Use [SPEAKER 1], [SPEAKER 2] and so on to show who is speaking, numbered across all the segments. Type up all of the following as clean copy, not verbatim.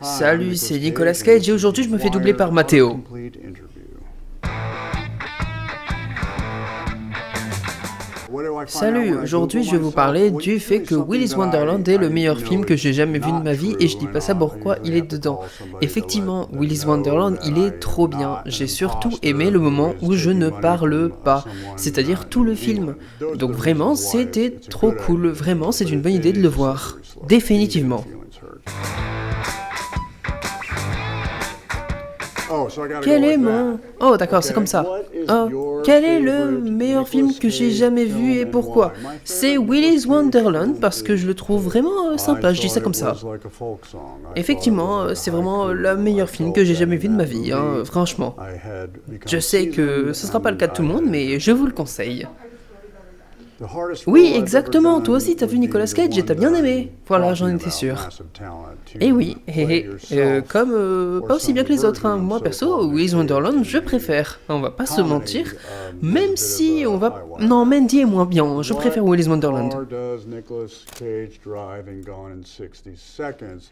[SPEAKER 1] Salut, c'est Nicolas Cage et aujourd'hui je me fais doubler par Matteo. Salut, aujourd'hui je vais vous parler du fait que Willy's Wonderland est le meilleur film que j'ai jamais vu de ma vie et je dis pas ça pourquoi il est dedans. Effectivement, Willy's Wonderland il est trop bien, j'ai surtout aimé le moment où je ne parle pas, c'est-à-dire tout le film. Donc vraiment c'était trop cool, vraiment c'est une bonne idée de le voir, définitivement. Quel est mon... Oh d'accord, c'est comme ça. Oh, quel est le meilleur film que j'ai jamais vu et pourquoi? C'est Willy's Wonderland parce que je le trouve vraiment sympa, je dis ça comme ça. Effectivement, c'est vraiment le meilleur film que j'ai jamais vu de ma vie, hein, franchement. Je sais que ce sera pas le cas de tout le monde, mais je vous le conseille. Oui, exactement, toi aussi t'as vu Nicolas Cage et t'as bien aimé. Voilà, j'en étais sûr. Et oui, comme pas aussi bien que les autres, hein. Moi perso, Willy's Wonderland, je préfère. On va pas se mentir, même si on va... Non, Mandy est moins bien, je préfère Willy's Wonderland.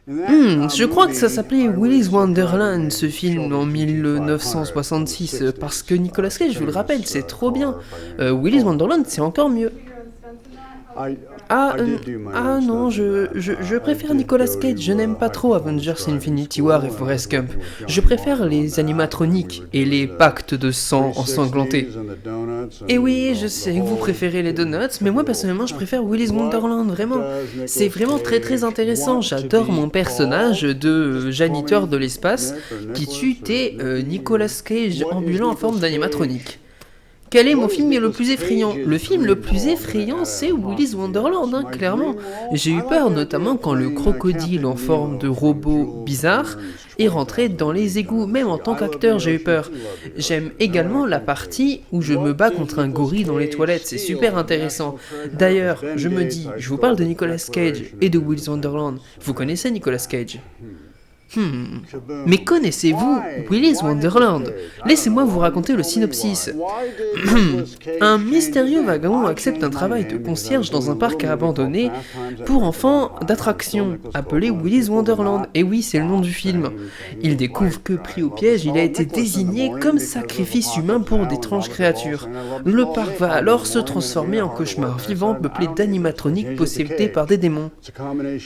[SPEAKER 1] Je crois que ça s'appelait Willy's Wonderland, ce film, en 1966, parce que Nicolas Cage, je vous le rappelle, c'est trop bien. Willy's Wonderland, c'est encore mieux. Non, je préfère Nicolas Cage, je n'aime pas trop Avengers Infinity War et Forrest Gump. Je préfère les animatroniques et les pactes de sang ensanglantés. Et oui, je sais que vous préférez les donuts, mais moi personnellement je préfère Willy's Wonderland, vraiment. C'est vraiment très très intéressant, j'adore mon personnage de janiteur de l'espace qui tue Nicolas Cage ambulant en forme d'animatronique. Quel est mon film le plus effrayant? Le film le plus effrayant, c'est Willy's Wonderland, hein, clairement. J'ai eu peur, notamment quand le crocodile en forme de robot bizarre est rentré dans les égouts. Même en tant qu'acteur, j'ai eu peur. J'aime également la partie où je me bats contre un gorille dans les toilettes, c'est super intéressant. D'ailleurs, je me dis, je vous parle de Nicolas Cage et de Willy's Wonderland. Vous connaissez Nicolas Cage? Mais connaissez-vous Willy's Wonderland? Laissez-moi vous raconter le synopsis. Un mystérieux vagabond accepte un travail de concierge dans un parc abandonné pour enfants d'attraction, appelé Willy's Wonderland. Et oui, c'est le nom du film. Il découvre que, pris au piège, il a été désigné comme sacrifice humain pour d'étranges créatures. Le parc va alors se transformer en cauchemar vivant peuplé d'animatroniques possédés par des démons.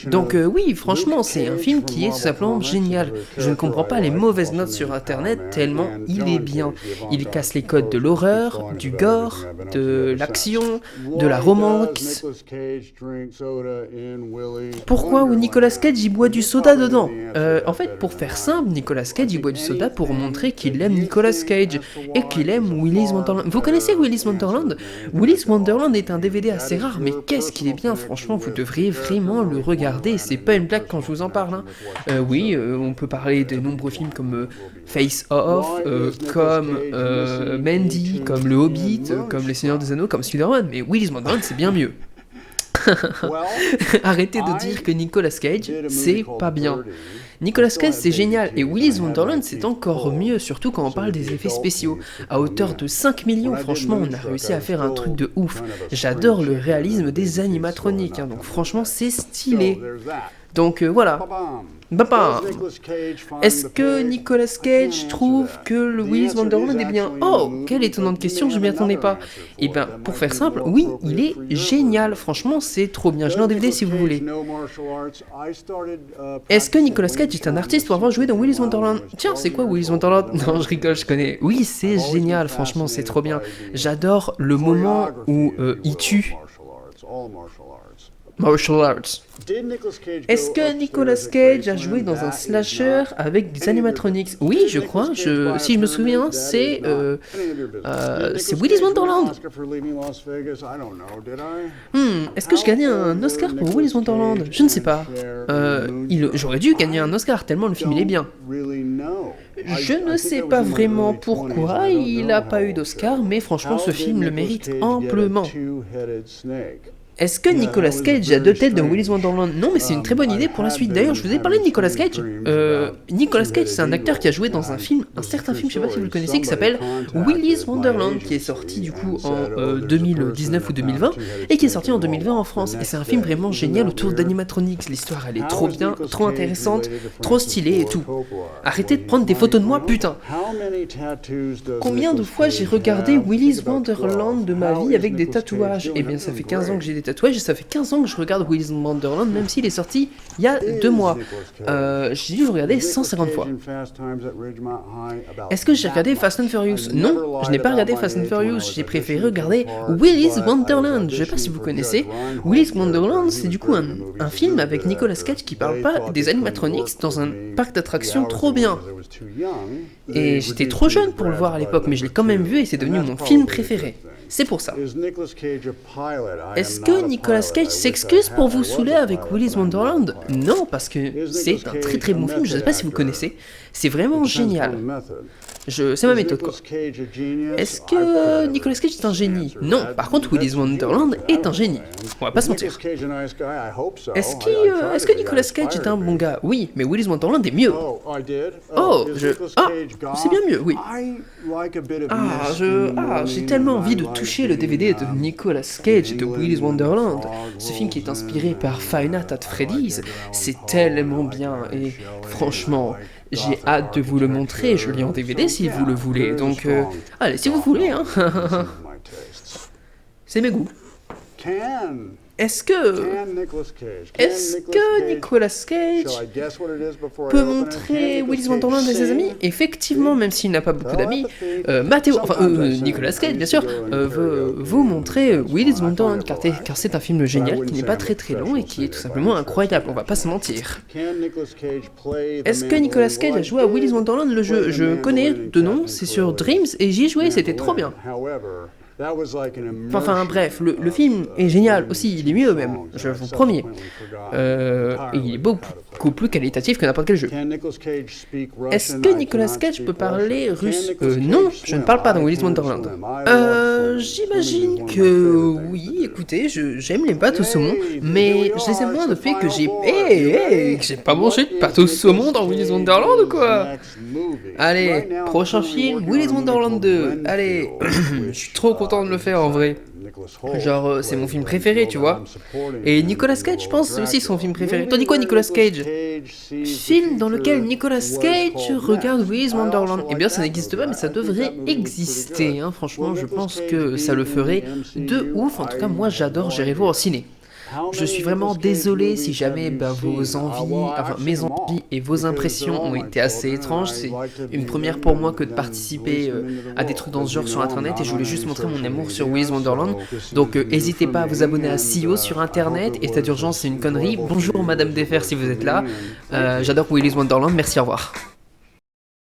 [SPEAKER 1] Donc oui, franchement, c'est un film qui est tout simplement génial. Je ne comprends pas les mauvaises notes sur internet tellement il est bien. Il casse les codes de l'horreur, du gore, de l'action, de la romance. Pourquoi Nicolas Cage y boit du soda dedans? En fait, pour faire simple, Nicolas Cage y boit du soda pour montrer qu'il aime Nicolas Cage et qu'il aime Willy's Wonderland. Vous connaissez Willy's Wonderland? Willy's Wonderland est un DVD assez rare, mais qu'est-ce qu'il est bien, franchement, vous devriez vraiment le regarder. C'est pas une blague quand je vous en parle, hein. Oui, on peut parler de nombreux films comme Face Off, comme Mandy, comme Le Hobbit, comme Les Seigneurs des Anneaux, comme Spider-Man, mais Willy's Wonderland c'est bien mieux. Arrêtez de dire que Nicolas Cage c'est pas bien. Nicolas Cage c'est génial et Willy's Wonderland c'est encore mieux, surtout quand on parle des effets spéciaux. À hauteur de 5 millions, franchement on a réussi à faire un truc de ouf. J'adore le réalisme des animatroniques, hein, donc franchement c'est stylé. Donc voilà. Est-ce que Nicolas Cage trouve que le Willy's Wonderland est bien? Oh, quelle étonnante question, je m'y attendais pas. Et ben, pour faire simple, oui, il est génial. Franchement, c'est trop bien. Je l'ai en DVD si vous voulez. Est-ce que Nicolas Cage est un artiste pour avoir joué dans Willy's Wonderland? Tiens, c'est quoi Willy's Wonderland? Non, je rigole, je connais. Oui, c'est génial. Franchement, c'est trop bien. J'adore le moment où il tue. Martial arts. Est-ce que Nicolas Cage a joué dans un slasher avec des animatronics? Oui, je crois. Si je me souviens, c'est Willy's Wonderland. Est-ce que je gagnais un Oscar pour Willy's Wonderland? Je ne sais pas. J'aurais dû gagner un Oscar tellement le film il est bien. Je ne sais pas vraiment pourquoi il n'a pas eu d'Oscar, mais franchement ce film le mérite amplement. Est-ce que Nicolas Cage a deux têtes dans Willy's Wonderland? Non, mais c'est une très bonne idée pour la suite. D'ailleurs, je vous ai parlé de Nicolas Cage. Nicolas Cage, c'est un acteur qui a joué dans un film, un certain film, je sais pas si vous le connaissez, qui s'appelle Willy's Wonderland, qui est sorti du coup en 2019 ou 2020, et qui est sorti en 2020 en France. Et c'est un film vraiment génial autour d'animatronics. L'histoire, elle est trop bien, trop intéressante, trop stylée et tout. Arrêtez de prendre des photos de moi, putain. Combien de fois j'ai regardé Willy's Wonderland de ma vie avec des tatouages? Eh bien, ça fait 15 ans que j'ai des tatouages et ça fait 15 ans que je regarde Willy's Wonderland, même s'il est sorti il y a 2 mois. J'ai dû le regarder 150 fois. Est-ce que j'ai regardé Fast and Furious? Non, je n'ai pas regardé Fast and Furious, j'ai préféré regarder Willy's Wonderland. Je sais pas si vous connaissez. Willy's Wonderland, c'est du coup un film avec Nicolas Cage qui parle pas des animatronics dans un parc d'attractions trop bien. Et j'étais trop jeune pour le voir à l'époque, mais je l'ai quand même vu et c'est devenu mon film préféré. C'est pour ça. Est-ce que Nicolas Cage s'excuse pour vous saouler avec Willy's Wonderland? Non, parce que c'est un très très bon film, je sais pas si vous connaissez. C'est vraiment génial. C'est ma méthode quoi. Est-ce que Nicolas Cage est un génie? Non, par contre Willy's Wonderland est un génie. On va pas se mentir. Est-ce que Nicolas Cage est un bon gars? Oui, mais Willy's Wonderland est mieux. C'est bien mieux, oui. J'ai tellement envie de toucher le DVD de Nicolas Cage de Willy's Wonderland. Ce film qui est inspiré par Five Nights at Freddy's, c'est tellement bien et franchement, j'ai hâte de vous le montrer. Je l'ai en DVD si vous le voulez. Donc, allez, si vous voulez, hein. C'est mes goûts. Est-ce que Nicolas Cage peut montrer Willy's Wonderland à ses amis? Effectivement, même s'il n'a pas beaucoup d'amis, Nicolas Cage, bien sûr, veut vous montrer Willy's Wonderland, car c'est un film génial qui n'est pas très très long et qui est tout simplement incroyable, on va pas se mentir. Est-ce que Nicolas Cage a joué à Willy's Wonderland, le jeu? Je connais de nom, c'est sur Dreams et j'y ai joué, c'était trop bien. Enfin bref, le film est génial aussi, il est mieux même, je vous promets. Et il est beaucoup plus qualitatif que n'importe quel jeu. Est-ce que Nicolas Cage peut parler russe? Non, je ne parle pas dans Willy's Wonderland. J'imagine que oui, écoutez, j'aime les pâtes au saumon, mais je les aime moins depuis que j'ai pas mangé de pâtes au saumon dans Willy's Wonderland ou quoi? Allez, prochain film, Willy's Wonderland 2. Allez, je suis trop content de le faire en vrai. Genre, c'est mon film préféré, tu vois. Et Nicolas Cage, je pense, c'est aussi son film préféré. T'en dis quoi, Nicolas Cage? Film dans lequel Nicolas Cage regarde Willy's Wonderland. Eh bien, ça n'existe pas, mais ça devrait exister. Hein. Franchement, je pense que ça le ferait de ouf. En tout cas, moi, j'adore, j'irai voir au ciné. Je suis vraiment désolé si jamais mes envies et vos impressions ont été assez étranges. C'est une première pour moi que de participer à des trucs dans ce genre sur internet et je voulais juste montrer mon amour sur Willy's Wonderland. Donc n'hésitez pas à vous abonner à CEO sur internet. État d'urgence, c'est une connerie. Bonjour Madame Defer si vous êtes là. J'adore Willy's Wonderland. Merci, au revoir.